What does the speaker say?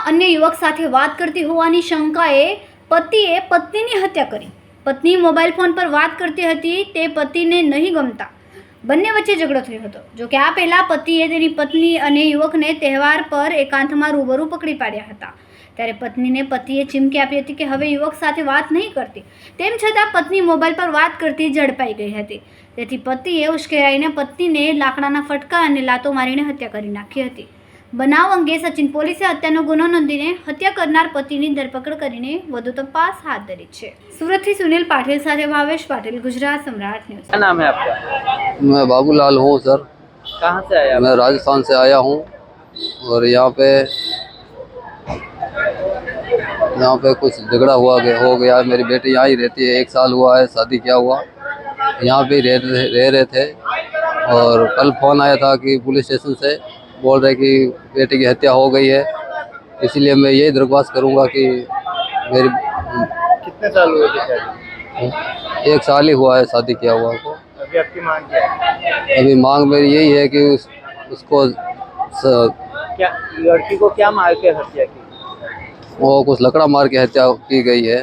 અન્ય યુવક સાથે વાત કરતી હોવાની શંકાએ પતિએ પત્નીની હત્યા કરી। પત્ની મોબાઈલ ફોન પર વાત કરતી હતી તે પતિને નહીં ગમતા બંને વચ્ચે ઝઘડો થયો હતો। જો કે આ પહેલા પતિએ તેની પત્ની અને યુવકને તહેવાર પર એકાંતમાં રૂબરૂ પકડી પાડ્યા હતા। ત્યારે પત્નીને પતિએ ચીમકી આપી હતી કે હવે યુવક સાથે વાત નહીં કરતી। તેમ છતાં પત્ની મોબાઈલ પર વાત કરતી ઝડપાઈ ગઈ હતી। તેથી પતિએ ઉશ્કેરાઈને પત્નીને લાકડાના ફટકા અને લાતો મારીને હત્યા કરી નાખી હતી। બનાવ અંગે સચિન પોલીસે હત્યાનો ગુનો નોંધીને હત્યા કરનાર પતિની ધરપકડ કરીને વધુ તપાસ હાથ ધરી છે। સુરતથી સુनील पाटिल સાથે भावेश पाटिल, गुजरात सम्राट न्यूज़। क्या नाम है आपका? मैं बाबूलाल हूँ सर। कहाँ से आया? मैं राजस्थान से आया हूँ और यहाँ पे कुछ झगड़ा हो गया। मेरी बेटी यहाँ ही रहती है, 1 साल हुआ है शादी किया हुआ, यहाँ पे रह रहे थे। और कल फ़ोन आया था कि पुलिस स्टेशन से बोल रहे कि बेटी की हत्या हो गई है। इसलिए मैं यही दरख्वास्त करूँगा कि मेरी कितने साल हुए थे शादी? 1 साल ही हुआ है शादी किया हुआ को। अभी आपकी मांग क्या है? अभी मांग मेरी यही है कि उसको क्या लड़की को क्या मार के हत्या की? वो कुछ लकड़ा मार के हत्या की गई है।